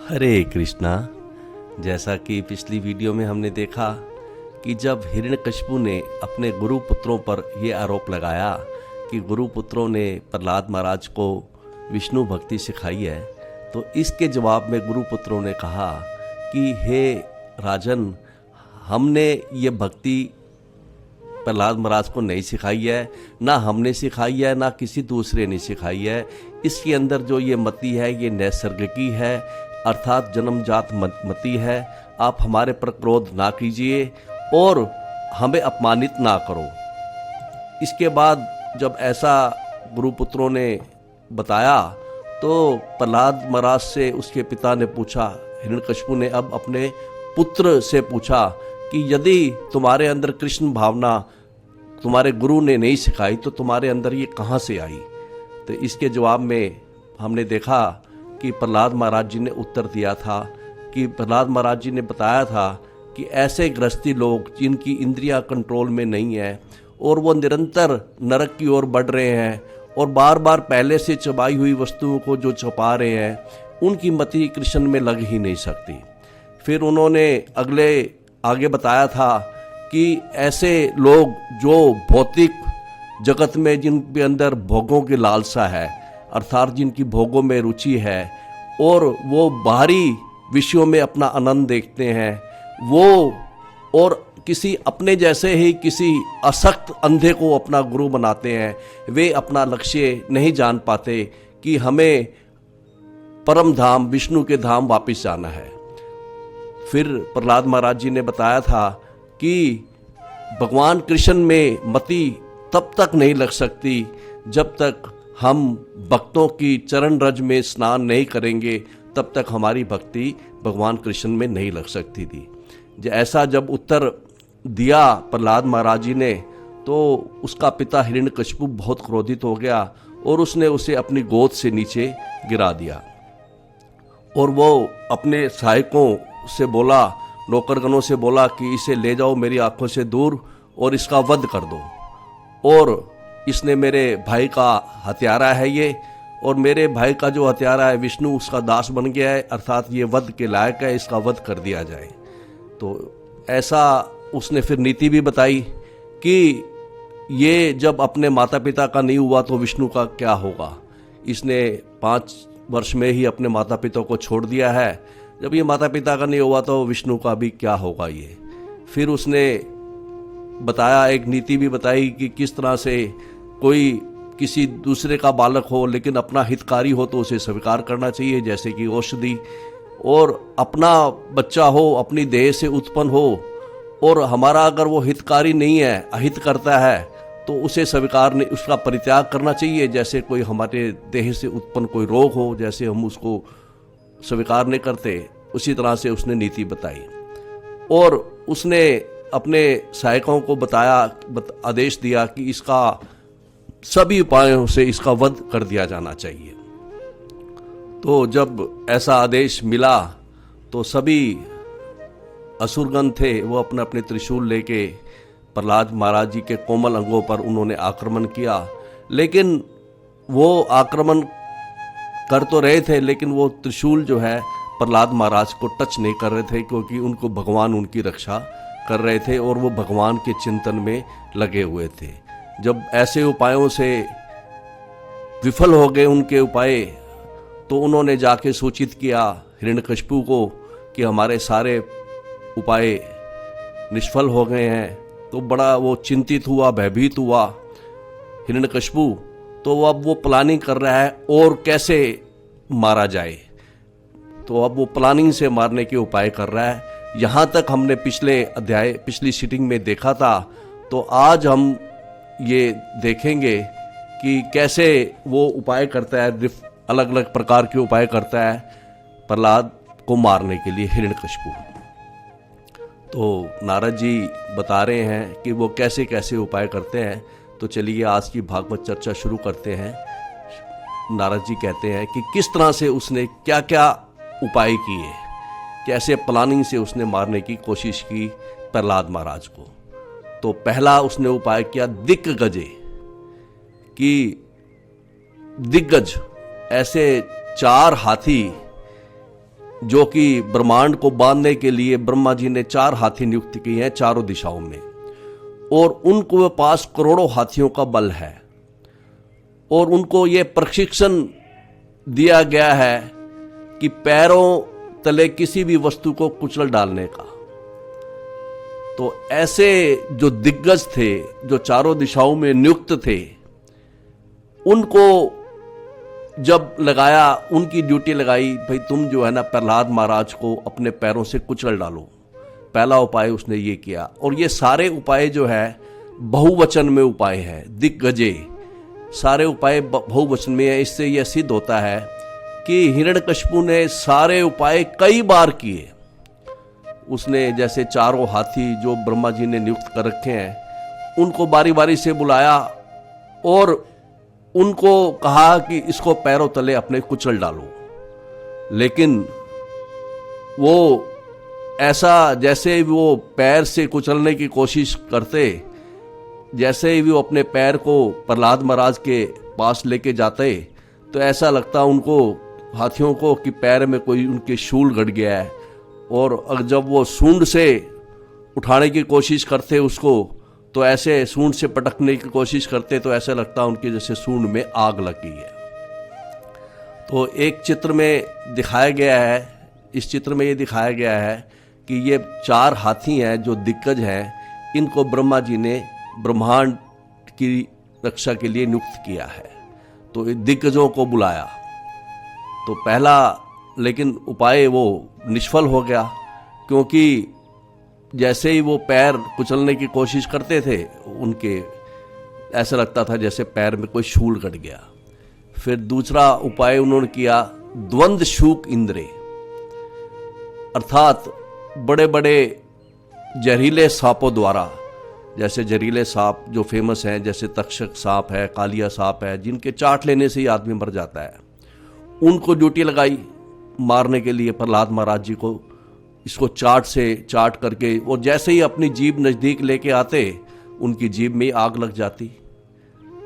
हरे कृष्णा। जैसा कि पिछली वीडियो में हमने देखा कि जब हिरण्यकशिपु ने अपने गुरुपुत्रों पर यह आरोप लगाया कि गुरुपुत्रों ने प्रहलाद महाराज को विष्णु भक्ति सिखाई है, तो इसके जवाब में गुरुपुत्रों ने कहा कि हे राजन, हमने ये भक्ति प्रहलाद महाराज को नहीं सिखाई है, ना हमने सिखाई है, ना किसी दूसरे ने सिखाई है। इसके अंदर जो ये मति है ये नैसर्गिकी है, अर्थात जन्मजात मति है। आप हमारे पर क्रोध ना कीजिए और हमें अपमानित ना करो। इसके बाद जब ऐसा गुरुपुत्रों ने बताया तो प्रहलाद महाराज से उसके पिता ने पूछा, हिरण्यकशिपु ने अब अपने पुत्र से पूछा कि यदि तुम्हारे अंदर कृष्ण भावना तुम्हारे गुरु ने नहीं सिखाई तो तुम्हारे अंदर ये कहाँ से आई। तो इसके जवाब में हमने देखा कि प्रहलाद महाराज जी ने उत्तर दिया था कि प्रहलाद महाराज जी ने बताया था कि ऐसे गृहस्थी लोग जिनकी इंद्रियां कंट्रोल में नहीं है और वो निरंतर नरक की ओर बढ़ रहे हैं और बार बार पहले से चबाई हुई वस्तुओं को जो छुपा रहे हैं, उनकी मति कृष्ण में लग ही नहीं सकती। फिर उन्होंने आगे बताया था कि ऐसे लोग जो भौतिक जगत में जिनके अंदर भोगों की लालसा है, अर्थात जिनकी भोगों में रुचि है और वो बाहरी विषयों में अपना आनंद देखते हैं, वो और किसी अपने जैसे ही किसी असक्त अंधे को अपना गुरु बनाते हैं। वे अपना लक्ष्य नहीं जान पाते कि हमें परम धाम विष्णु के धाम वापस जाना है। फिर प्रहलाद महाराज जी ने बताया था कि भगवान कृष्ण में मति तब तक नहीं लग सकती जब तक हम भक्तों की चरण रज में स्नान नहीं करेंगे, तब तक हमारी भक्ति भगवान कृष्ण में नहीं लग सकती थी। ऐसा जब उत्तर दिया प्रहलाद महाराज जी ने तो उसका पिता हिरण्यकशिपु बहुत क्रोधित हो गया और उसने उसे अपनी गोद से नीचे गिरा दिया और वो अपने सहायकों से बोला, नौकरगणों से बोला कि इसे ले जाओ मेरी आंखों से दूर और इसका वध कर दो, और इसने मेरे भाई का हत्यारा है ये, और मेरे भाई का जो हत्यारा है विष्णु उसका दास बन गया है, अर्थात ये वध के लायक है, इसका वध कर दिया जाए। तो ऐसा उसने फिर नीति भी बताई कि ये जब अपने माता पिता का नहीं हुआ तो विष्णु का क्या होगा। इसने 5 वर्ष में ही अपने माता पिता को छोड़ दिया है, जब ये माता पिता का नहीं हुआ तो विष्णु का भी क्या होगा ये। फिर उसने बताया, एक नीति भी बताई कि किस तरह से कोई किसी दूसरे का बालक हो लेकिन अपना हितकारी हो तो उसे स्वीकार करना चाहिए, जैसे कि औषधि, और अपना बच्चा हो अपनी देह से उत्पन्न हो और हमारा अगर वो हितकारी नहीं है, अहित करता है, तो उसे स्वीकार नहीं, उसका परित्याग करना चाहिए। जैसे कोई हमारे देह से उत्पन्न कोई रोग हो, जैसे हम उसको स्वीकार नहीं करते, उसी तरह से उसने नीति बताई। और उसने अपने सहायकों को आदेश दिया कि इसका सभी उपायों से इसका वध कर दिया जाना चाहिए। तो जब ऐसा आदेश मिला तो सभी असुरगण थे वो अपने अपने त्रिशूल लेके प्रहलाद महाराज जी के कोमल अंगों पर उन्होंने आक्रमण किया, लेकिन वो आक्रमण कर तो रहे थे लेकिन वो त्रिशूल जो है प्रहलाद महाराज को टच नहीं कर रहे थे, क्योंकि उनको भगवान उनकी रक्षा कर रहे थे और वो भगवान के चिंतन में लगे हुए थे। जब ऐसे उपायों से विफल हो गए उनके उपाय, तो उन्होंने जाके सूचित किया हिरण्यकशिपु को कि हमारे सारे उपाय निष्फल हो गए हैं। तो बड़ा वो चिंतित हुआ, भयभीत हुआ हिरण्यकशिपु। तो अब वो प्लानिंग कर रहा है और कैसे मारा जाए, तो अब वो प्लानिंग से मारने के उपाय कर रहा है। यहाँ तक हमने पिछली सीटिंग में देखा था, तो आज हम ये देखेंगे कि कैसे वो उपाय करता है, अलग अलग प्रकार के उपाय करता है प्रहलाद को मारने के लिए हिरण्यकशिपु। तो नारद जी बता रहे हैं कि वो कैसे कैसे उपाय करते हैं। तो चलिए आज की भागवत चर्चा शुरू करते हैं। नारद जी कहते हैं कि किस तरह से उसने क्या क्या उपाय किए, कैसे प्लानिंग से उसने मारने की कोशिश की प्रहलाद महाराज को। तो पहला उसने उपाय किया दिग्गजे, कि दिग्गज ऐसे 4 हाथी जो कि ब्रह्मांड को बांधने के लिए ब्रह्मा जी ने 4 हाथी नियुक्त किए हैं चारों दिशाओं में, और उनको पास करोड़ों हाथियों का बल है, और उनको ये प्रशिक्षण दिया गया है कि पैरों तले किसी भी वस्तु को कुचल डालने का। तो ऐसे जो दिग्गज थे, जो चारों दिशाओं में नियुक्त थे, उनको जब लगाया, उनकी ड्यूटी लगाई, भाई तुम जो है ना प्रहलाद महाराज को अपने पैरों से कुचल डालो। पहला उपाय उसने ये किया, और ये सारे उपाय जो है बहुवचन में उपाय हैं, दिग्गजे सारे उपाय बहुवचन में है। इससे यह सिद्ध होता है कि हिरण्यकशिपु ने सारे उपाय कई बार किए। उसने जैसे चारों हाथी जो ब्रह्मा जी ने नियुक्त कर रखे हैं, उनको बारी बारी से बुलाया और उनको कहा कि इसको पैरों तले अपने कुचल डालो। लेकिन वो ऐसा, जैसे वो पैर से कुचलने की कोशिश करते, जैसे ही वो अपने पैर को प्रहलाद महाराज के पास लेके जाते, तो ऐसा लगता उनको हाथियों को कि पैर में कोई उनके शूल गड़ गया है। और जब वो सूंड से उठाने की कोशिश करते उसको, तो ऐसे सूंड से पटकने की कोशिश करते, तो ऐसा लगता उनके जैसे सूंड में आग लग गई है। तो एक चित्र में दिखाया गया है, इस चित्र में ये दिखाया गया है कि ये 4 हाथी हैं जो दिग्गज हैं, इनको ब्रह्मा जी ने ब्रह्मांड की रक्षा के लिए नियुक्त किया है। तो दिग्गजों को बुलाया, तो पहला लेकिन उपाय वो निष्फल हो गया, क्योंकि जैसे ही वो पैर कुचलने की कोशिश करते थे, उनके ऐसा लगता था जैसे पैर में कोई शूल कट गया। फिर दूसरा उपाय उन्होंने किया, द्वंद्व शूक इंद्रे, अर्थात बड़े बड़े जहरीले सांपों द्वारा, जैसे जहरीले सांप जो फेमस हैं, जैसे तक्षक सांप है, कालिया सांप है, जिनके चाट लेने से ही आदमी मर जाता है, उनको ड्यूटी लगाई मारने के लिए प्रहलाद महाराज जी को। इसको चाट करके, और जैसे ही अपनी जीभ नज़दीक लेके आते, उनकी जीभ में आग लग जाती।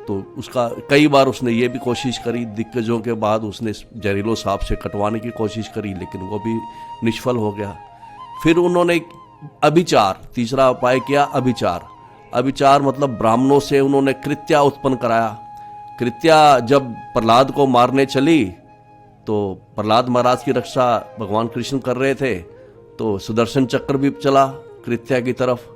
तो उसका कई बार उसने ये भी कोशिश करी, दिग्गजों के बाद उसने जहरीलो सांप से कटवाने की कोशिश करी, लेकिन वो भी निष्फल हो गया। फिर उन्होंने अभिचार, तीसरा उपाय किया, अभिचार मतलब ब्राह्मणों से उन्होंने कृत्या उत्पन्न कराया। कृत्या जब प्रहलाद को मारने चली, तो प्रहलाद महाराज की रक्षा भगवान कृष्ण कर रहे थे, तो सुदर्शन चक्र भी चला कृत्या की तरफ।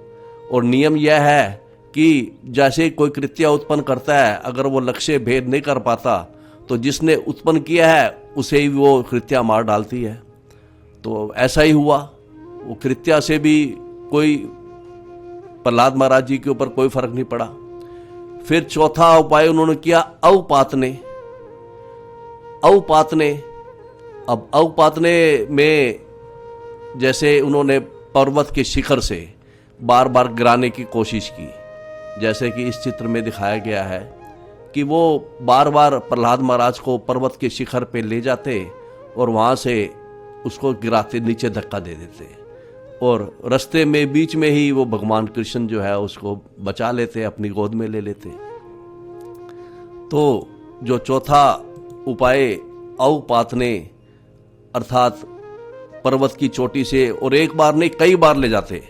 और नियम यह है कि जैसे कोई कृत्या उत्पन्न करता है, अगर वो लक्ष्य भेद नहीं कर पाता, तो जिसने उत्पन्न किया है उसे ही वो कृत्या मार डालती है। तो ऐसा ही हुआ, वो कृत्या से भी कोई प्रहलाद महाराज जी के ऊपर कोई फर्क नहीं पड़ा। फिर चौथा उपाय उन्होंने किया, अवपातने। अब अवपातने में जैसे उन्होंने पर्वत के शिखर से बार बार गिराने की कोशिश की, जैसे कि इस चित्र में दिखाया गया है कि वो बार बार प्रहलाद महाराज को पर्वत के शिखर पे ले जाते और वहाँ से उसको गिराते, नीचे धक्का दे देते, और रास्ते में बीच में ही वो भगवान कृष्ण जो है उसको बचा लेते, अपनी गोद में ले लेते। तो जो चौथा उपाय अवपातने, अर्थात पर्वत की चोटी से, और एक बार नहीं कई बार ले जाते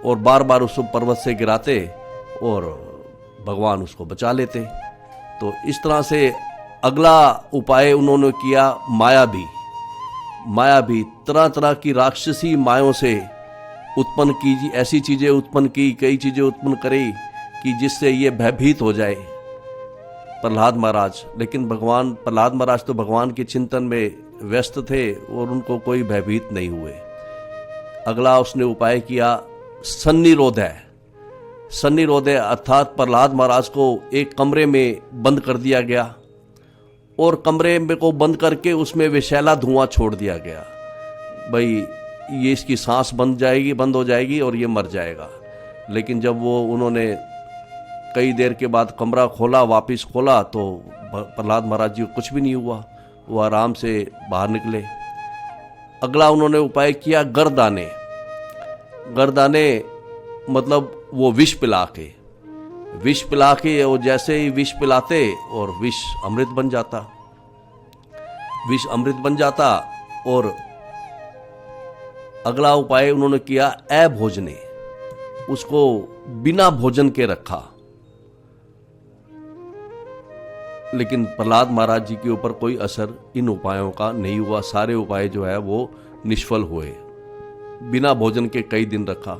और बार बार उसको पर्वत से गिराते और भगवान उसको बचा लेते। तो इस तरह से अगला उपाय उन्होंने किया, माया भी तरह तरह की राक्षसी मायों से उत्पन्न की, ऐसी चीजें उत्पन्न की, कई चीजें उत्पन्न करी कि जिससे ये भयभीत हो जाए प्रहलाद महाराज। लेकिन प्रहलाद महाराज तो भगवान के चिंतन में व्यस्त थे और उनको कोई भयभीत नहीं हुए। अगला उसने उपाय किया, सन्निरोधय, अर्थात प्रहलाद महाराज को एक कमरे में बंद कर दिया गया और कमरे में को बंद करके उसमें विषैला धुआं छोड़ दिया गया। भाई ये इसकी सांस बंद हो जाएगी और ये मर जाएगा। लेकिन जब वो उन्होंने कई देर के बाद कमरा वापस खोला, तो प्रहलाद महाराज जी को कुछ भी नहीं हुआ, वो आराम से बाहर निकले। अगला उन्होंने उपाय किया, गर्दाने मतलब वो विष पिला के, और जैसे ही विष पिलाते और विष अमृत बन जाता, और अगला उपाय उन्होंने किया अभोजने, उसको बिना भोजन के रखा। लेकिन प्रहलाद महाराज जी के ऊपर कोई असर इन उपायों का नहीं हुआ। सारे उपाय जो है वो निष्फल हुए। बिना भोजन के कई दिन रखा।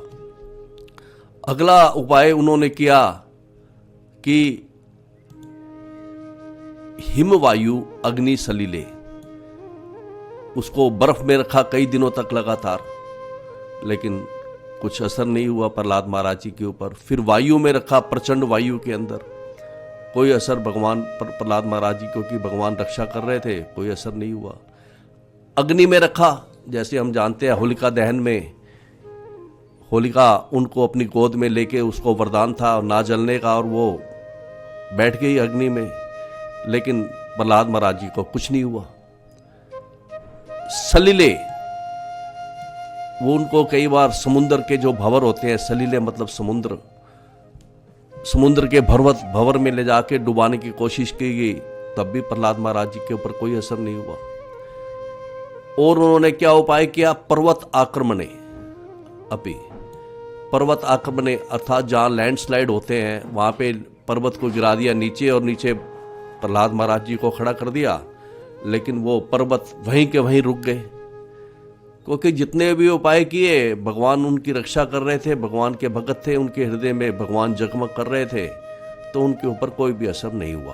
अगला उपाय उन्होंने किया कि हिमवायु अग्नि सलीले, उसको बर्फ में रखा कई दिनों तक लगातार, लेकिन कुछ असर नहीं हुआ प्रहलाद महाराज जी के ऊपर। फिर वायु में रखा, प्रचंड वायु के अंदर, कोई असर भगवान प्रहलाद महाराज जी, क्योंकि भगवान रक्षा कर रहे थे, कोई असर नहीं हुआ। अग्नि में रखा, जैसे हम जानते हैं होलिका दहन में होलिका उनको अपनी गोद में लेके, उसको वरदान था ना जलने का, और वो बैठ गई अग्नि में, लेकिन प्रहलाद महाराज जी को कुछ नहीं हुआ। सलीले, वो उनको कई बार समुद्र के जो भंवर होते हैं, सलीले मतलब समुद्र, समुद्र के भंवर में ले जाके डुबाने की कोशिश की गई, तब भी प्रहलाद महाराज जी के ऊपर कोई असर नहीं हुआ। और उन्होंने क्या उपाय किया? पर्वत आक्रमणे अपि, पर्वत आक्रमणे अर्थात जहां लैंडस्लाइड होते हैं वहां पे पर्वत को गिरा दिया नीचे, और नीचे प्रहलाद महाराज जी को खड़ा कर दिया, लेकिन वो पर्वत वहीं के वहीं रुक गए, क्योंकि जितने भी उपाय किए भगवान उनकी रक्षा कर रहे थे, भगवान के भगत थे, उनके हृदय में भगवान जगमग कर रहे थे, तो उनके ऊपर कोई भी असर नहीं हुआ।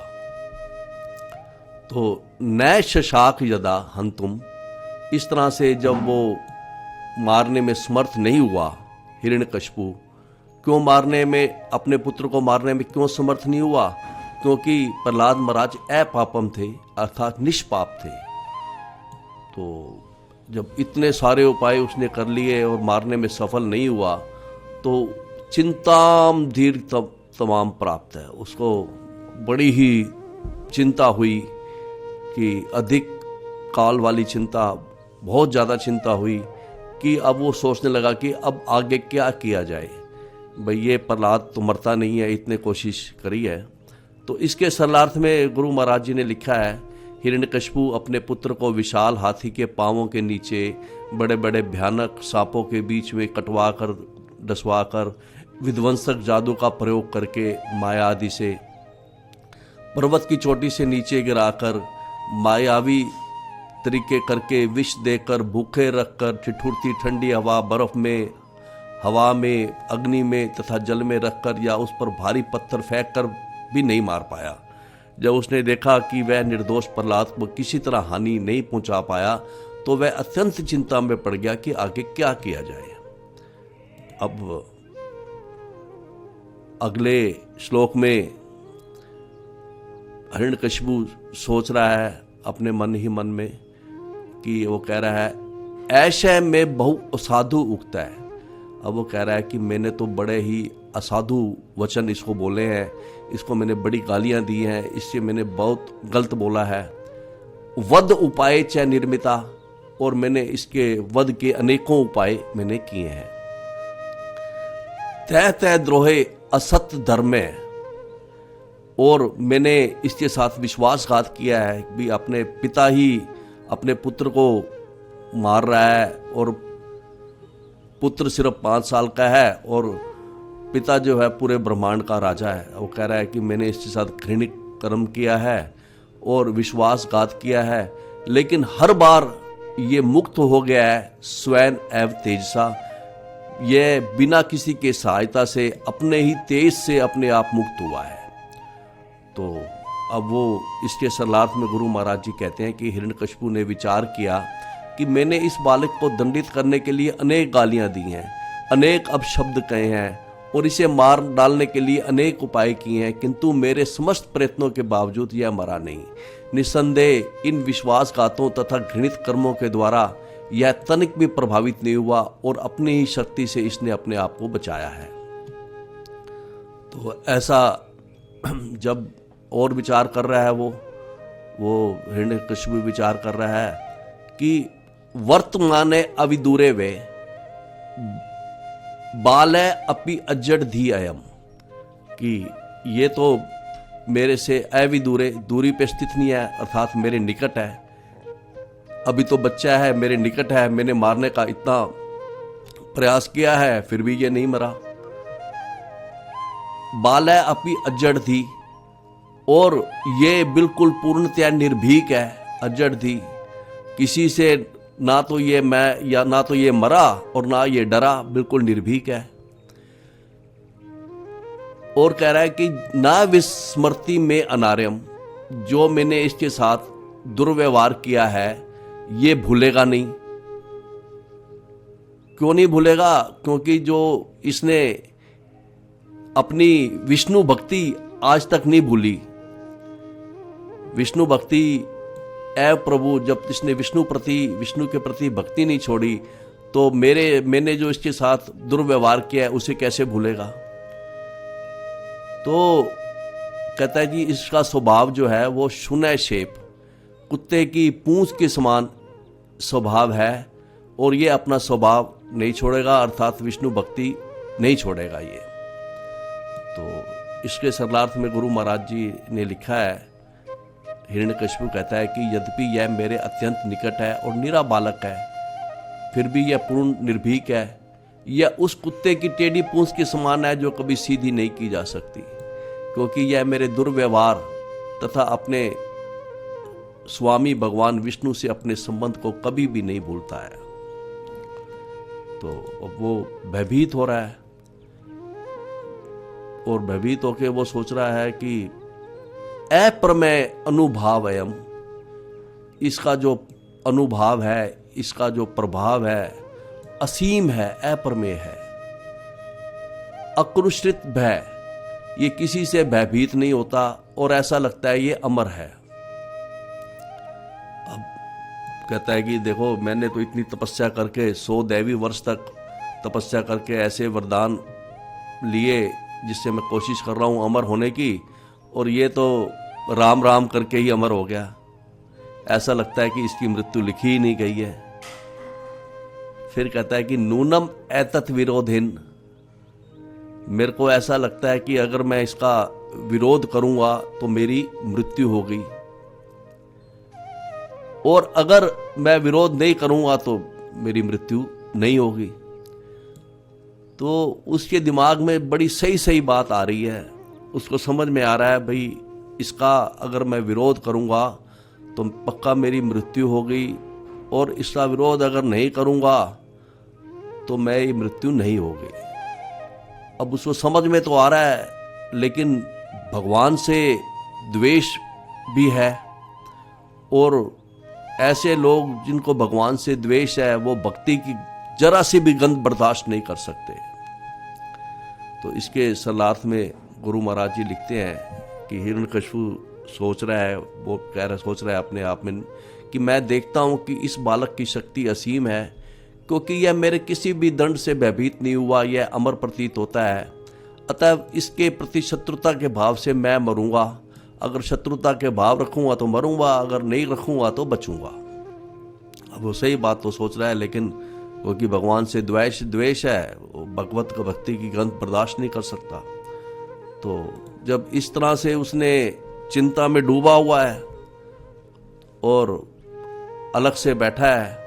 तो न शशाक यदा हंतुम, इस तरह से जब वो मारने में समर्थ नहीं हुआ हिरण्यकशिपु, क्यों मारने में, अपने पुत्र को मारने में क्यों समर्थ नहीं हुआ? क्योंकि प्रहलाद महाराज अपापम थे, अर्थात निष्पाप थे। तो जब इतने सारे उपाय उसने कर लिए और मारने में सफल नहीं हुआ, तो चिंताम दीर्घ तमाम प्राप्त है, उसको बड़ी ही चिंता हुई कि अधिक काल वाली चिंता, बहुत ज़्यादा चिंता हुई कि अब वो सोचने लगा कि अब आगे क्या किया जाए। भाई ये प्रहलाद तो मरता नहीं है, इतने कोशिश करी है। तो इसके सरलार्थ में गुरु महाराज जी ने लिखा है, हिरण्यकशिपु अपने पुत्र को विशाल हाथी के पांवों के नीचे बड़े बड़े भयानक सांपों के बीच में कटवा कर, डसवा कर, विध्वंसक जादू का प्रयोग करके माया आदि से पर्वत की चोटी से नीचे गिराकर, मायावी तरीके करके विष देकर, भूखे रखकर, ठिठुरती ठंडी हवा, बर्फ में, हवा में, अग्नि में तथा जल में रखकर या उस पर भारी पत्थर फेंक कर भी नहीं मार पाया। जब उसने देखा कि वह निर्दोष प्रहलाद को किसी तरह हानि नहीं पहुंचा पाया, तो वह अत्यंत चिंता में पड़ गया कि आगे क्या किया जाए। अब अगले श्लोक में हिरण्यकशिपु सोच रहा है अपने मन ही मन में कि वो कह रहा है, ऐशे में बहु असाधु उगता है। अब वो कह रहा है कि मैंने तो बड़े ही असाधु वचन इसको बोले हैं, इसको मैंने बड़ी गालियां दी हैं, इससे मैंने बहुत गलत बोला है। वध उपाय च निर्मिता, और मैंने इसके वध के अनेकों उपाय मैंने किए हैं। तय तय द्रोहे असत्य धर्म, और मैंने इसके साथ विश्वासघात किया है कि अपने पिता ही अपने पुत्र को मार रहा है, और पुत्र सिर्फ 5 साल का है और पिता जो है पूरे ब्रह्मांड का राजा है। वो कह रहा है कि मैंने इसके साथ घृणित कर्म किया है और विश्वासघात किया है, लेकिन हर बार ये मुक्त हो गया है स्वयं एव तेजसा, ये बिना किसी के सहायता से अपने ही तेज से अपने आप मुक्त हुआ है। तो अब वो इसके सरलार्थ में गुरु महाराज जी कहते हैं कि हिरण्यकशिपु ने विचार किया कि मैंने इस बालक को दंडित करने के लिए अनेक गालियां दी हैं, अनेक अपशब्द कहे हैं, और इसे मार डालने के लिए अनेक उपाय किए हैं, किंतु मेरे समस्त प्रयत्नों के बावजूद यह मरा नहीं। निस्संदेह इन विश्वासघातों तथा घृणित कर्मों के द्वारा यह तनिक भी प्रभावित नहीं हुआ और अपनी ही शक्ति से इसने अपने आप को बचाया है। तो ऐसा जब और विचार कर रहा है वो हिरण्यकशिपु विचार कर रहा है कि वर्तमाने अविदूरे वे बालय अपि अज्जड़ धी अयम, कि ये तो मेरे से अविदूरे, दूरी पे स्थित नहीं है, अर्थात मेरे निकट है, अभी तो बच्चा है, मेरे निकट है, मैंने मारने का इतना प्रयास किया है, फिर भी ये नहीं मरा। बालय अपि अजड़ थी, और ये बिल्कुल पूर्णतया निर्भीक है, अजड़ थी, किसी से ना तो ये मैं या ना तो ये मरा और ना ये डरा, बिल्कुल निर्भीक है। और कह रहा है कि ना विस्मृति में अनार्यम, जो मैंने इसके साथ दुर्व्यवहार किया है ये भूलेगा नहीं। क्यों नहीं भूलेगा? क्योंकि जो इसने अपनी विष्णु भक्ति आज तक नहीं भूली। विष्णु भक्ति, ऐ प्रभु, जब इसने विष्णु के प्रति भक्ति नहीं छोड़ी तो मैंने जो इसके साथ दुर्व्यवहार किया है उसे कैसे भूलेगा? तो कहता है कि इसका स्वभाव जो है वो शून्य शेप, कुत्ते की पूंछ के समान स्वभाव है, और ये अपना स्वभाव नहीं छोड़ेगा, अर्थात विष्णु भक्ति नहीं छोड़ेगा ये। तो इसके सरलार्थ में गुरु महाराज जी ने लिखा है, हिरण्यकशिपु कहता है कि यद्यपि यह मेरे अत्यंत निकट है और निरा बालक है, फिर भी यह पूर्ण निर्भीक है। यह उस कुत्ते की टेढ़ी पूंछ के समान है जो कभी सीधी नहीं की जा सकती, क्योंकि यह मेरे दुर्व्यवहार तथा अपने स्वामी भगवान विष्णु से अपने संबंध को कभी भी नहीं भूलता है। तो अब वो भयभीत हो रहा है, और भयभीत होकर वो सोच रहा है कि अप्रमेय अनुभाव अयम, इसका जो अनुभाव है, इसका जो प्रभाव है असीम है, अप्रमेय है। अकृष्टित भय, ये किसी से भयभीत नहीं होता, और ऐसा लगता है ये अमर है। अब कहता है कि देखो, मैंने तो इतनी तपस्या करके 100 दैवी वर्ष तक तपस्या करके ऐसे वरदान लिए जिससे मैं कोशिश कर रहा हूं अमर होने की, और ये तो राम राम करके ही अमर हो गया। ऐसा लगता है कि इसकी मृत्यु लिखी ही नहीं गई है। फिर कहता है कि नूनम एतत् विरोधिन, मेरे को ऐसा लगता है कि अगर मैं इसका विरोध करूंगा तो मेरी मृत्यु होगी, और अगर मैं विरोध नहीं करूंगा तो मेरी मृत्यु नहीं होगी। तो उसके दिमाग में बड़ी सही सही बात आ रही है, उसको समझ में आ रहा है भाई इसका अगर मैं विरोध करूंगा तो पक्का मेरी मृत्यु होगी, और इसका विरोध अगर नहीं करूंगा तो मेरी मृत्यु नहीं होगी। अब उसको समझ में तो आ रहा है, लेकिन भगवान से द्वेष भी है, और ऐसे लोग जिनको भगवान से द्वेष है वो भक्ति की जरा सी भी गंध बर्दाश्त नहीं कर सकते। तो इसके सरलार्थ में गुरु महाराज जी लिखते हैं कि हिरण्यकशिपु सोच रहा है अपने आप में कि मैं देखता हूं कि इस बालक की शक्ति असीम है, क्योंकि यह मेरे किसी भी दंड से भयभीत नहीं हुआ, यह अमर प्रतीत होता है। अतः इसके प्रति शत्रुता के भाव से मैं मरूंगा। अगर शत्रुता के भाव रखूंगा तो मरूंगा, अगर नहीं रखूंगा तो बचूंगा। अब वो सही बात तो सोच रहा है, लेकिन क्योंकि भगवान से द्वेष है, वो भगवत का भक्ति की गंध बर्दाश्त नहीं कर सकता। तो जब इस तरह से उसने चिंता में डूबा हुआ है और अलग से बैठा है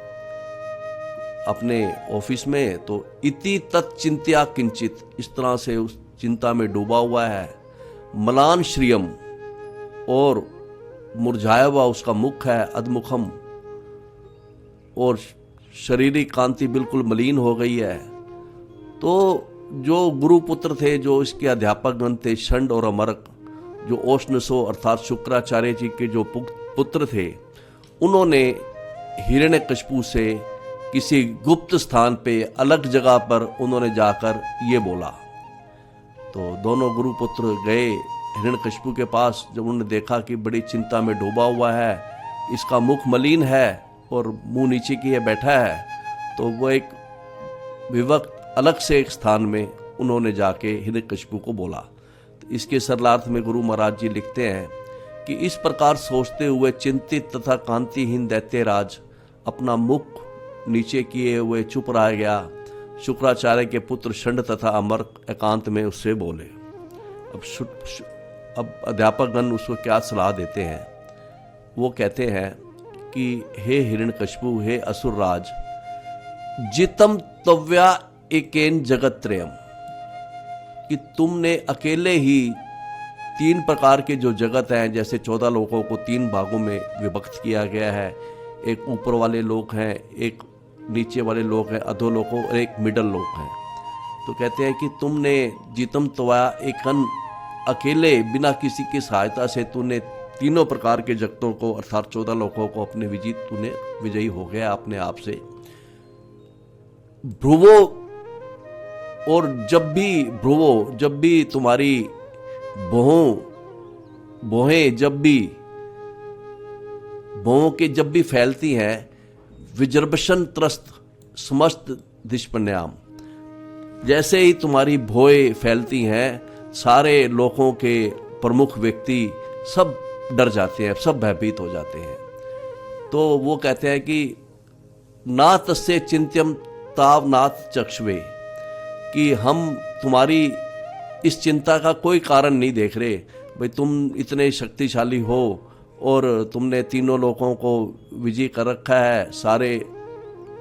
अपने ऑफिस में, तो इति तत्चिंत्या किंचित, इस तरह से उस चिंता में डूबा हुआ है। मलान श्रियम, और मुरझाया हुआ उसका मुख है, अधमुखम, और शारीरिक कांति बिल्कुल मलिन हो गई है। तो जो गुरुपुत्र थे, जो इसके अध्यापकगण थे, षंड और अमरक, जो ओष्णसो अर्थात शुक्राचार्य जी के जो पुत्र थे, उन्होंने हिरण्यकशिपु से किसी गुप्त स्थान पे अलग जगह पर उन्होंने जाकर ये बोला। तो दोनों गुरुपुत्र गए हिरण्यकशिपु के पास। जब उन्होंने देखा कि बड़ी चिंता में डूबा हुआ है, इसका मुख मलिन है और मुंह नीचे किए बैठा है, तो वो एक विभक्त अलग से एक स्थान में उन्होंने जाके हिरण्यकशिपु को बोला। तो इसके सरलार्थ में गुरु महाराज जी लिखते हैं कि इस प्रकार सोचते हुए चिंतित तथा कांतिहीन दैत्यराज अपना मुख नीचे किए हुए चुप रह गया। शुक्राचार्य के पुत्र षंड तथा अमर एकांत में उससे बोले। अब अध्यापकगण उसको क्या सलाह देते हैं? वो कहते हैं कि हे हिरण्यकशिपु, हे असुरराज, जितम तव्या एकेन जगत्त्रयम्, कि तुमने अकेले ही 3 प्रकार के जो जगत हैं, जैसे 14 लोगों को 3 भागों में विभक्त किया गया है, एक ऊपर वाले लोग हैं, एक नीचे वाले लोग हैं अधोलोक, और एक मिडल लोक हैं। तो कहते हैं कि तुमने जीतम तोया एकन, अकेले बिना किसी की सहायता से तूने तीनों प्रकार के जगतों को अर्थात 14 लोकों को अपने तूने विजयी हो गया अपने आप से। भ्रुवो, और जब भी तुम्हारी भौहें जब भी फैलती हैं, विजर्भशन त्रस्त समस्त दिशपन्याम, जैसे ही तुम्हारी भौहें फैलती हैं, सारे लोगों के प्रमुख व्यक्ति सब डर जाते हैं, सब भयभीत हो जाते हैं। तो वो कहते हैं कि ना तस्य चिंत्यम ताव नाथ चक्षुवे, कि हम तुम्हारी इस चिंता का कोई कारण नहीं देख रहे। भाई तुम इतने शक्तिशाली हो और तुमने तीनों लोगों को विजय कर रखा है, सारे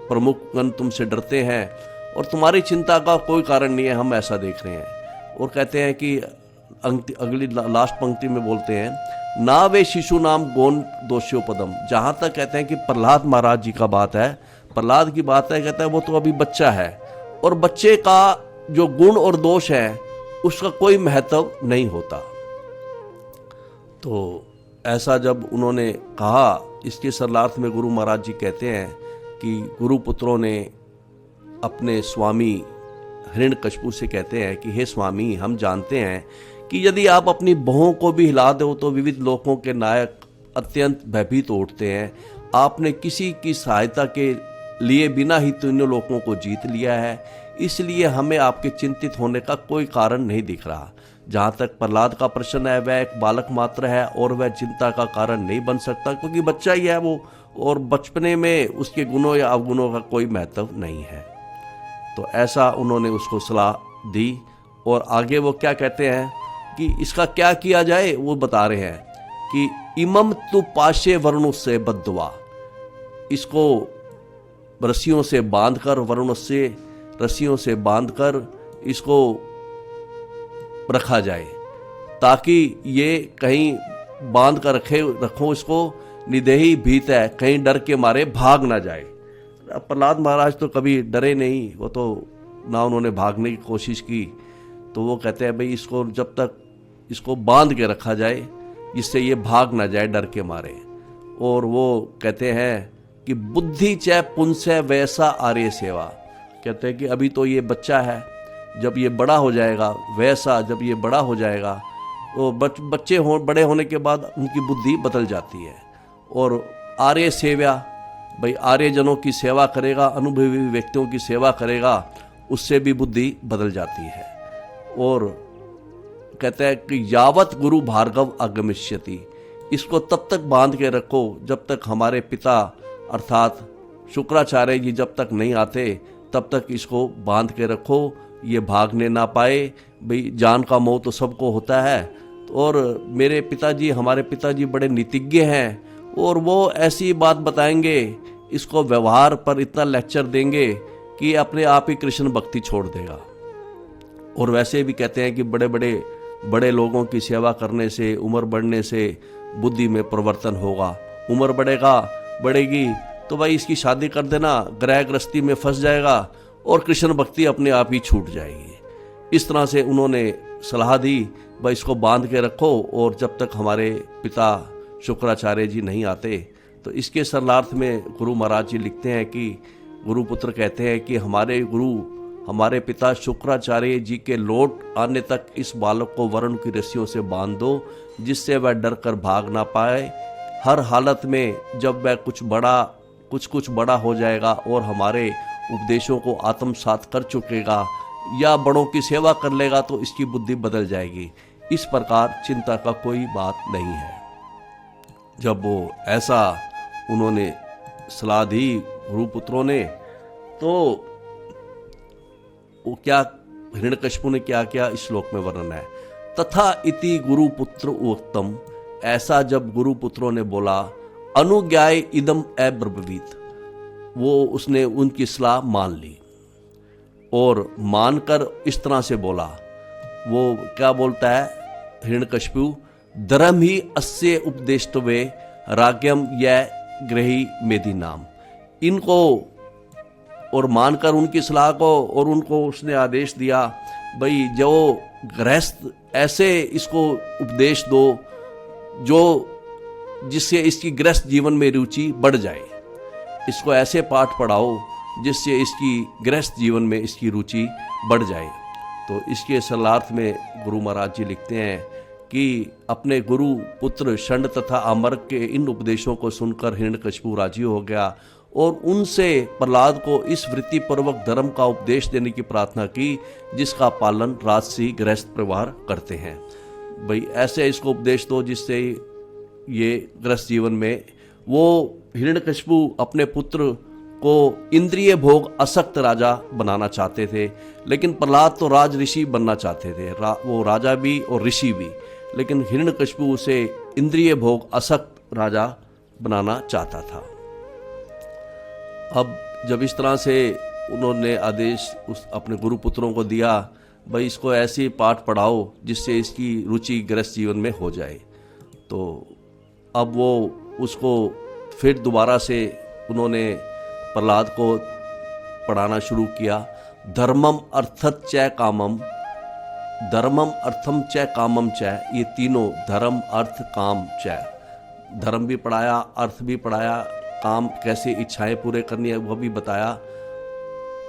प्रमुख गण तुमसे डरते हैं और तुम्हारी चिंता का कोई कारण नहीं है, हम ऐसा देख रहे हैं। और कहते हैं कि अगली लास्ट पंक्ति में बोलते हैं, ना वे शिशु नाम गौन दोष्योपदम। जहाँ तक कहते हैं कि प्रहलाद महाराज जी का बात है, प्रहलाद की बात है, कहता है वो तो अभी बच्चा है और बच्चे का जो गुण और दोष है उसका कोई महत्व नहीं होता। तो ऐसा जब उन्होंने कहा, इसके सरलार्थ में गुरु महाराज जी कहते हैं कि गुरु पुत्रों ने अपने स्वामी हिरण्यकशिपु से कहते हैं कि हे स्वामी, हम जानते हैं कि यदि आप अपनी बहुओं को भी हिला दो तो विविध लोकों के नायक अत्यंत भयभीत उठते हैं। आपने किसी की सहायता के लिए बिना ही तीनों लोकों को जीत लिया है, इसलिए हमें आपके चिंतित होने का कोई कारण नहीं दिख रहा। जहाँ तक प्रहलाद का प्रश्न है, वह एक बालक मात्र है और वह चिंता का कारण नहीं बन सकता, क्योंकि बच्चा ही है वो, और बचपने में उसके गुणों या अवगुणों का कोई महत्व नहीं है। तो ऐसा उन्होंने उसको सलाह दी। और आगे वो क्या कहते हैं कि इसका क्या किया जाए, वो बता रहे हैं कि इमम तु पाशे वरुण से बद्दवा, इसको रस्सियों से बांधकर, वरुण से रस्सियों से बांधकर इसको रखा जाए, ताकि ये कहीं बांध कर रखो इसको, निदेही भीत है, कहीं डर के मारे भाग ना जाए। प्रहलाद महाराज तो कभी डरे नहीं, वो तो ना उन्होंने भागने की कोशिश की। तो वो कहते हैं भाई इसको जब तक इसको बांध के रखा जाए जिससे ये भाग ना जाए डर के मारे। और वो कहते हैं कि बुद्धि चै पुंसै वैसा आर्य सेवा, कहते हैं कि अभी तो ये बच्चा है, जब ये बड़ा हो जाएगा, वैसा जब ये बड़ा हो जाएगा तो बच्चे बड़े होने के बाद उनकी बुद्धि बदल जाती है। और आर्य सेवा, भाई आर्य जनों की सेवा करेगा, अनुभवी व्यक्तियों की सेवा करेगा, उससे भी बुद्धि बदल जाती है। और कहते हैं कि यावत गुरु भार्गव आगमिष्यति, इसको तब तक बांध के रखो जब तक हमारे पिता अर्थात शुक्राचार्य जी जब तक नहीं आते, तब तक इसको बांध के रखो, ये भागने ना पाए। भाई जान का मोह तो सबको होता है। और मेरे पिताजी, हमारे पिताजी बड़े नीतिज्ञ हैं और वो ऐसी बात बताएंगे, इसको व्यवहार पर इतना लेक्चर देंगे कि अपने आप ही कृष्ण भक्ति छोड़ देगा। और वैसे भी कहते हैं कि बड़े लोगों की सेवा करने से, उम्र बढ़ने से बुद्धि में परिवर्तन होगा। उम्र बढ़ेगी तो भाई इसकी शादी कर देना, ग्रह गृहस्थी में फंस जाएगा और कृष्ण भक्ति अपने आप ही छूट जाएगी। इस तरह से उन्होंने सलाह दी, भाई इसको बांध के रखो और जब तक हमारे पिता शुक्राचार्य जी नहीं आते। तो इसके सरलार्थ में गुरु महाराज जी लिखते हैं कि गुरुपुत्र कहते हैं कि हमारे पिता शुक्राचार्य जी के लौट आने तक इस बालक को वरुण की रस्सियों से बांध दो, जिससे वह डर कर भाग ना पाए। हर हालत में जब वह कुछ बड़ा हो जाएगा और हमारे उपदेशों को आत्मसात कर चुकेगा या बड़ों की सेवा कर लेगा तो इसकी बुद्धि बदल जाएगी। इस प्रकार चिंता का कोई बात नहीं है। जब वो ऐसा उन्होंने सलाह दी गुरुपुत्रों ने, तो वो क्या हिरण्यकशिपु ने क्या किया इस श्लोक में वर्णन है। तथा इति गुरुपुत्र उक्तम, ऐसा जब गुरुपुत्रों ने बोला, अनुज्ञाय इदम अब्रवीत, वो उसने उनकी सलाह मान ली। और मानकर इस तरह से बोला। वो क्या बोलता है हिरण्यकशिपु, धर्म ही अस्य उपदेष्टवे राज्ञम यह ग्रही मेदी नाम। इनको और मानकर उनकी सलाह को, और उनको उसने आदेश दिया भाई जो गृहस्थ ऐसे इसको उपदेश दो जो जिससे इसकी गृहस्थ जीवन में रुचि बढ़ जाए। इसको ऐसे पाठ पढ़ाओ जिससे इसकी गृहस्थ जीवन में इसकी रुचि बढ़ जाए। तो इसके सलार्थ में गुरु महाराज जी लिखते हैं कि अपने गुरु पुत्र षंड तथा अमर्क के इन उपदेशों को सुनकर हिरण्यकशिपु राजी हो गया और उनसे प्रहलाद को इस वृत्तिपूर्वक धर्म का उपदेश देने की प्रार्थना की जिसका पालन राजसी गृहस्थ परिवार करते हैं। भाई ऐसे इसको उपदेश दो जिससे ये गृहस्थ जीवन में, वो हिरण्यकशिपु अपने पुत्र को इंद्रिय भोग आसक्त राजा बनाना चाहते थे, लेकिन प्रहलाद तो राज ऋषि बनना चाहते थे। वो राजा भी और ऋषि भी, लेकिन हिरण्यकशिपु उसे इंद्रिय भोग आसक्त राजा बनाना चाहता था। अब जब इस तरह से उन्होंने आदेश उस अपने गुरु पुत्रों को दिया, भाई इसको ऐसे पाठ पढ़ाओ जिससे इसकी रुचि गृहस्थ जीवन में हो जाए, तो अब वो उसको फिर दोबारा से उन्होंने प्रहलाद को पढ़ाना शुरू किया। धर्मम अर्थत च कामम, धर्मम अर्थम च कामम च, ये तीनों धर्म अर्थ काम च, धर्म भी पढ़ाया, अर्थ भी पढ़ाया, काम कैसे इच्छाएं पूरे करनी है वह भी बताया,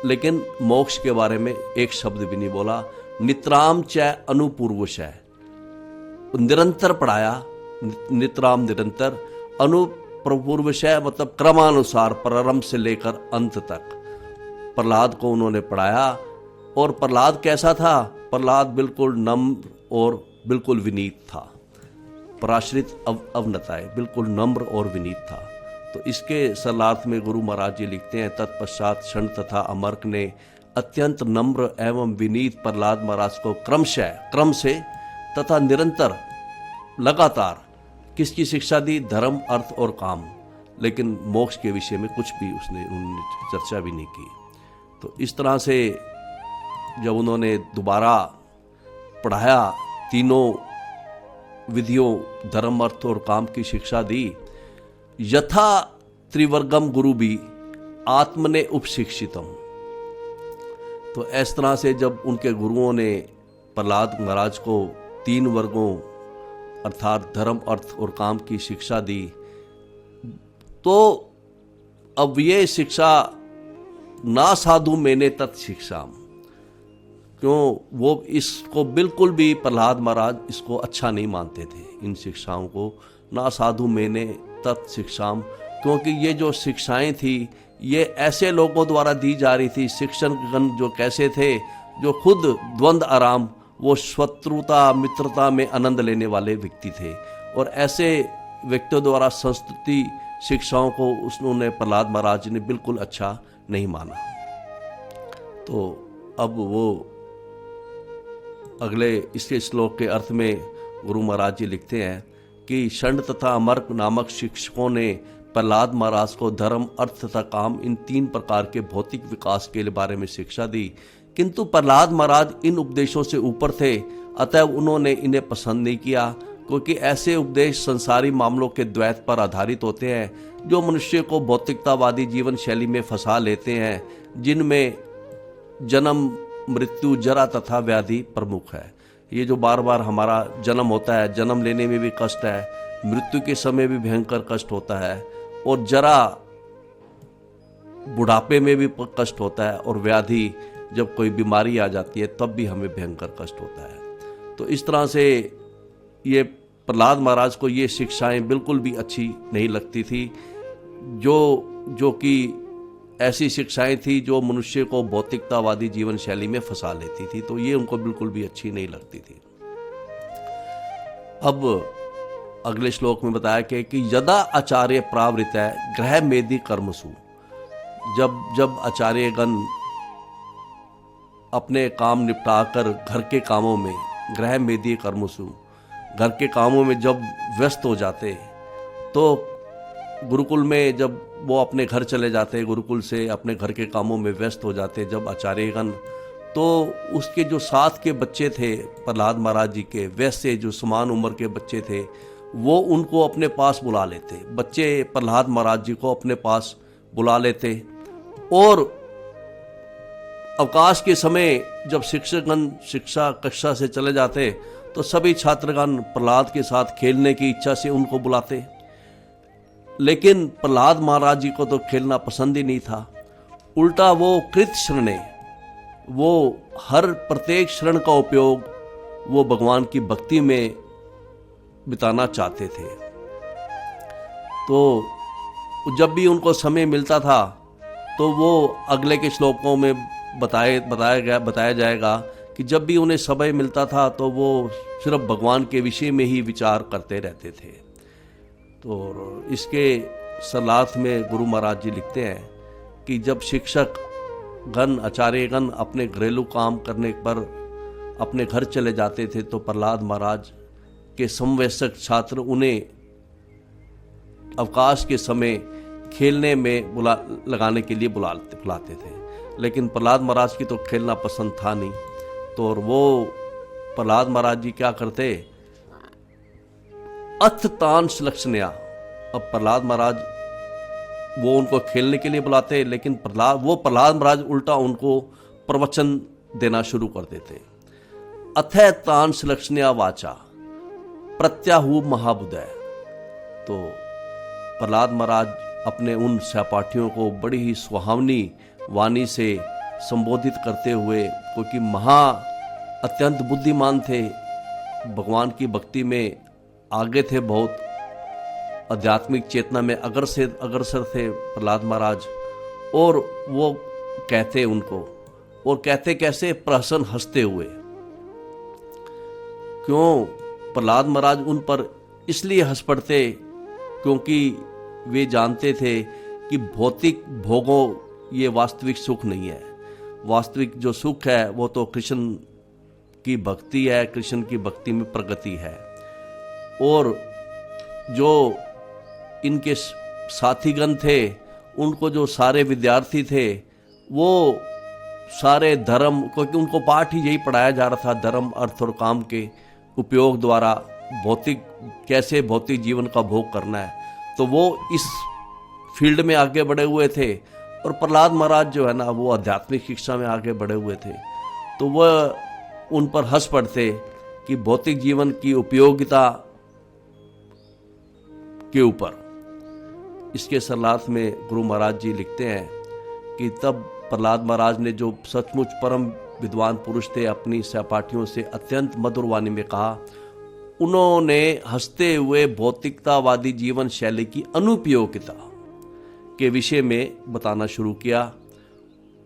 लेकिन मोक्ष के बारे में एक शब्द भी नहीं बोला। नित्राम च अनुपूर्वश है, निरंतर पढ़ाया, नित्राम निरंतर, अनुपूर्वश है मतलब क्रमानुसार प्रारंभ से लेकर अंत तक प्रहलाद को उन्होंने पढ़ाया। और प्रहलाद कैसा था? प्रहलाद बिल्कुल नम्र और बिल्कुल विनीत था, पराश्रित अवनताए, बिल्कुल नम्र और विनीत था। तो इसके सलार्थ में गुरु महाराज जी लिखते हैं, तत्पश्चात षंड तथा अमर्क ने अत्यंत नम्र एवं विनीत प्रहलाद महाराज को क्रम से तथा निरंतर लगातार किसकी शिक्षा दी? धर्म अर्थ और काम, लेकिन मोक्ष के विषय में कुछ भी उन्होंने चर्चा भी नहीं की। तो इस तरह से जब उन्होंने दोबारा पढ़ाया, तीनों विधियों धर्म अर्थ और काम की शिक्षा दी, यथा त्रिवर्गम गुरु भी आत्मने उपशिक्षितम। तो इस तरह से जब उनके गुरुओं ने प्रहलाद महाराज को 3 वर्गों अर्थात धर्म अर्थ और काम की शिक्षा दी, तो अब ये शिक्षा ना साधु मैंने तत्शिक्षा, क्यों वो इसको बिल्कुल भी प्रहलाद महाराज इसको अच्छा नहीं मानते थे, इन शिक्षाओं को, ना साधु मैंने तत्शिक्षाम, क्योंकि ये जो शिक्षाएं थी ये ऐसे लोगों द्वारा दी जा रही थी, शिक्षकगण जो कैसे थे, जो खुद द्वंद्व आराम, वो शत्रुता मित्रता में आनंद लेने वाले व्यक्ति थे, और ऐसे व्यक्तियों द्वारा संस्कृति शिक्षाओं को उन्होंने प्रहलाद महाराज ने बिल्कुल अच्छा नहीं माना। तो अब वो अगले इसके श्लोक के अर्थ में गुरु महाराज जी लिखते हैं कि षंड तथा अमर्क नामक शिक्षकों ने प्रहलाद महाराज को धर्म अर्थ तथा काम इन 3 प्रकार के भौतिक विकास के बारे में शिक्षा दी, किंतु प्रहलाद महाराज इन उपदेशों से ऊपर थे, अतः उन्होंने इन्हें पसंद नहीं किया, क्योंकि ऐसे उपदेश संसारी मामलों के द्वैत पर आधारित होते हैं जो मनुष्य को भौतिकतावादी जीवन शैली में फंसा लेते हैं, जिनमें जन्म मृत्यु जरा तथा व्याधि प्रमुख है। ये जो बार बार हमारा जन्म होता है, जन्म लेने में भी कष्ट है, मृत्यु के समय भी भयंकर कष्ट होता है, और जरा बुढ़ापे में भी कष्ट होता है, और व्याधि जब कोई बीमारी आ जाती है तब भी हमें भयंकर कष्ट होता है। तो इस तरह से ये प्रहलाद महाराज को ये शिक्षाएं बिल्कुल भी अच्छी नहीं लगती थी, जो कि ऐसी शिक्षाएं थी जो मनुष्य को भौतिकतावादी जीवन शैली में फंसा लेती थी, तो ये उनको बिल्कुल भी अच्छी नहीं लगती थी। अब अगले श्लोक में बताया कि यदा आचार्य प्रावृत है ग्रह मेदि कर्मसु, जब आचार्यगण अपने काम निपटाकर घर के कामों में, ग्रह मेदि कर्मसु, घर के कामों में जब व्यस्त हो जाते, तो गुरुकुल में जब वो अपने घर चले जाते गुरुकुल से, अपने घर के कामों में व्यस्त हो जाते। जब आचार्यगण, तो उसके जो साथ के बच्चे थे प्रहलाद महाराज जी के, वैसे जो समान उम्र के बच्चे थे, वो उनको अपने पास बुला लेते। बच्चे प्रहलाद महाराज जी को अपने पास बुला लेते और अवकाश के समय जब शिक्षकगण शिक्षा कक्षा से चले जाते तो सभी छात्रगण प्रहलाद के साथ खेलने की इच्छा से उनको बुलाते। लेकिन प्रहलाद महाराज जी को तो खेलना पसंद ही नहीं था। उल्टा वो कृत शरणे, वो हर प्रत्येक क्षण का उपयोग वो भगवान की भक्ति में बिताना चाहते थे। तो जब भी उनको समय मिलता था तो वो अगले के श्लोकों में बताया जाएगा कि जब भी उन्हें समय मिलता था तो वो सिर्फ भगवान के विषय में ही विचार करते रहते थे। तो इसके सलाथ में गुरु महाराज जी लिखते हैं कि जब शिक्षक गण, आचार्यगण अपने घरेलू काम करने पर अपने घर चले जाते थे तो प्रहलाद महाराज के समवयस्क छात्र उन्हें अवकाश के समय खेलने में लगाने के लिए बुलाते थे। लेकिन प्रहलाद महाराज की तो खेलना पसंद था नहीं, तो और वो प्रहलाद महाराज जी क्या करते, अथ तांश लक्षणया। अब प्रहलाद महाराज वो उनको खेलने के लिए बुलाते, लेकिन प्रहलाद महाराज उल्टा उनको प्रवचन देना शुरू कर देते। अथय तांश लक्षणया वाचा प्रत्याहु महाबुदय। तो प्रहलाद महाराज अपने उन सहपाठियों को बड़ी ही सुहावनी वाणी से संबोधित करते हुए, क्योंकि अत्यंत बुद्धिमान थे, भगवान की भक्ति में आगे थे, बहुत आध्यात्मिक चेतना में अग्रसर थे प्रहलाद महाराज। और वो कहते उनको, और कहते कैसे, प्रहसन हंसते हुए। क्यों प्रहलाद महाराज उन पर इसलिए हंस पड़ते क्योंकि वे जानते थे कि भौतिक भोगों ये वास्तविक सुख नहीं है। वास्तविक जो सुख है वो तो कृष्ण की भक्ति है, कृष्ण की भक्ति में प्रगति है। और जो इनके साथीगण थे, उनको जो सारे विद्यार्थी थे, वो सारे धर्म, क्योंकि उनको पाठ ही यही पढ़ाया जा रहा था, धर्म अर्थ और काम के उपयोग द्वारा कैसे भौतिक जीवन का भोग करना है, तो वो इस फील्ड में आगे बढ़े हुए थे। और प्रहलाद महाराज जो है ना, वो आध्यात्मिक शिक्षा में आगे बढ़े हुए थे। तो वह उन पर हंस पड़ते कि भौतिक जीवन की उपयोगिता के ऊपर। इसके सलाथ में गुरु महाराज जी लिखते हैं कि तब प्रहलाद महाराज ने, जो सचमुच परम विद्वान पुरुष थे, अपनी सहपाठियों से अत्यंत मधुर वाणी में कहा। उन्होंने हंसते हुए भौतिकतावादी जीवन शैली की अनुपयोगिता के विषय में बताना शुरू किया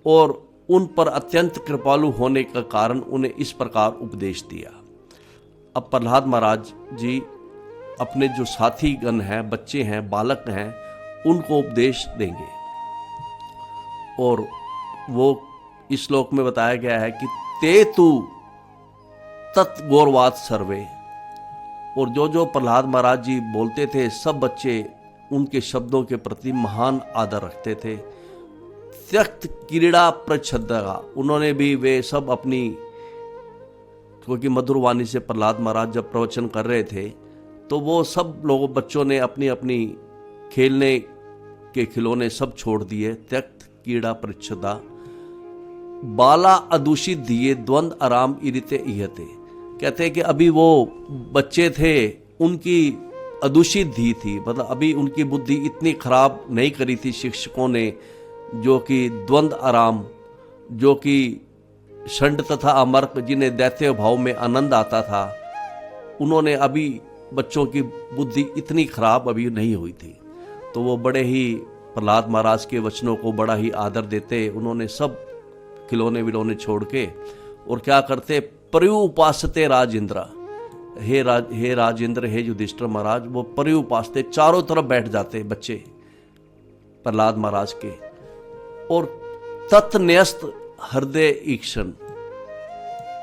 और उन पर अत्यंत कृपालु होने का कारण उन्हें इस प्रकार उपदेश दिया। अब प्रहलाद महाराज जी अपने जो साथी गण हैं, बच्चे हैं, बालक हैं, उनको उपदेश देंगे। और वो इस श्लोक में बताया गया है कि ते तु तत्गौरवाद सर्वे। और जो प्रहलाद महाराज जी बोलते थे, सब बच्चे उनके शब्दों के प्रति महान आदर रखते थे। त्यक्त क्रीड़ा प्रच्छदा, उन्होंने भी, वे सब अपनी, क्योंकि मधुर वाणी से प्रहलाद महाराज जब प्रवचन कर रहे थे तो वो सब लोगों बच्चों ने अपनी अपनी खेलने के खिलौने सब छोड़ दिए। त्यक्त क्रीड़ा प्रच्छदा बाला अदूषित दिए द्वंद आराम इरिते इहते। कहते हैं कि अभी वो बच्चे थे, उनकी अदूषित धी थी, मतलब अभी उनकी बुद्धि इतनी खराब नहीं करी थी शिक्षकों ने, जो कि द्वंद आराम, जो कि षंड तथा अमर्क, जिन्हें दैत्य भाव में आनंद आता था, उन्होंने अभी बच्चों की बुद्धि इतनी खराब अभी नहीं हुई थी। तो वो बड़े ही प्रहलाद महाराज के वचनों को बड़ा ही आदर देते। उन्होंने सब खिलौने विलौने छोड़ के और क्या करते, पर्युपासते राजेंद्र, हे राजेंद्र, हे युधिष्ठिर महाराज, वो पर्युपासते, चारों तरफ बैठ जाते बच्चे प्रहलाद महाराज के, और तत्न्यस्त हृदय ईक्षण,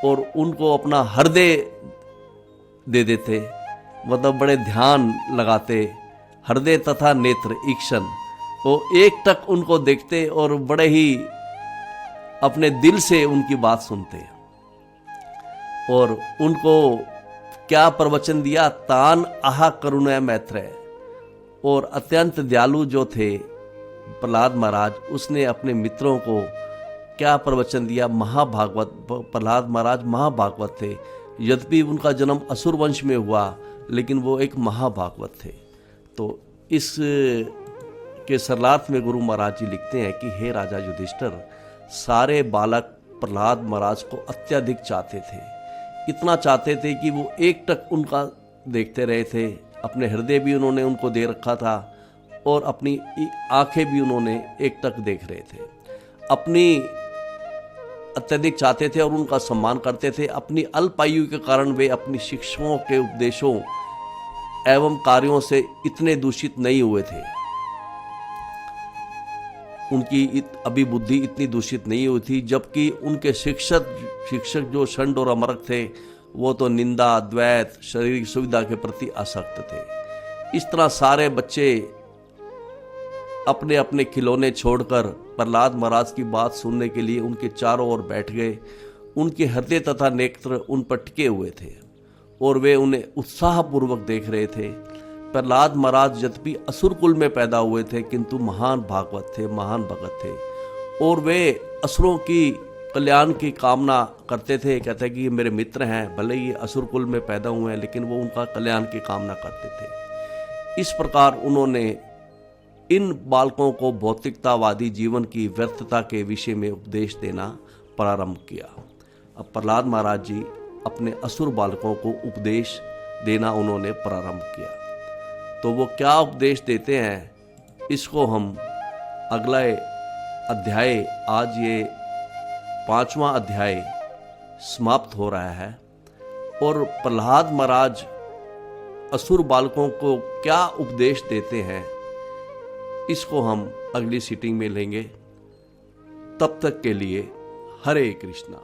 और उनको अपना हृदय दे देते, मतलब बड़े ध्यान लगाते। हृदय तथा नेत्र ईक्षण, वो एक टक उनको देखते और बड़े ही अपने दिल से उनकी बात सुनते। और उनको क्या प्रवचन दिया, तान आहा करुणा मैत्रेय। और अत्यंत दयालु जो थे प्रहलाद महाराज, उसने अपने मित्रों को क्या प्रवचन दिया, महाभागवत। प्रहलाद महाराज महाभागवत थे, यद्यपि उनका जन्म असुर वंश में हुआ, लेकिन वो एक महाभागवत थे। तो इस के सरलार्थ में गुरु महाराज जी लिखते हैं कि हे राजा युधिष्ठिर, सारे बालक प्रहलाद महाराज को अत्यधिक चाहते थे, इतना चाहते थे कि वो एक टक उनका देखते रहे थे। अपने हृदय भी उन्होंने उनको दे रखा था और अपनी आंखें भी उन्होंने एक टक देख रहे थे। अपनी अत्यधिक चाहते थे और उनका सम्मान करते थे। अपनी अल्पायु के कारण वे अपनी शिक्षकों के उपदेशों एवं कार्यों से इतने दूषित नहीं हुए थे। उनकी अभी बुद्धि इतनी दूषित नहीं हुई थी, जबकि उनके शिक्षक जो षंड और अमरक थे, वो तो निंदा, द्वैत, शारीरिक सुविधा के प्रति आसक्त थे। इस तरह सारे बच्चे अपने अपने खिलौने छोड़कर प्रहलाद महाराज की बात सुनने के लिए उनके चारों ओर बैठ गए। उनके हृदय तथा नेत्र उन पर टिके हुए थे और वे उन्हें उत्साहपूर्वक देख रहे थे। प्रहलाद महाराज यद्यपि असुर कुल में पैदा हुए थे, किंतु महान भागवत थे, महान भगत थे और वे असुरों की कल्याण की कामना करते थे। कहते हैं कि ये मेरे मित्र हैं, भले ही असुर कुल में पैदा हुए हैं, लेकिन वो उनका कल्याण की कामना करते थे। इस प्रकार उन्होंने इन बालकों को भौतिकतावादी जीवन की व्यर्थता के विषय में उपदेश देना प्रारंभ किया। अब प्रहलाद महाराज जी अपने असुर बालकों को उपदेश देना उन्होंने प्रारंभ किया। तो वो क्या उपदेश देते हैं, इसको हम अगला अध्याय, आज ये 5वां अध्याय समाप्त हो रहा है और प्रहलाद महाराज असुर बालकों को क्या उपदेश देते हैं, इसको हम अगली सीटिंग में लेंगे। तब तक के लिए हरे कृष्णा।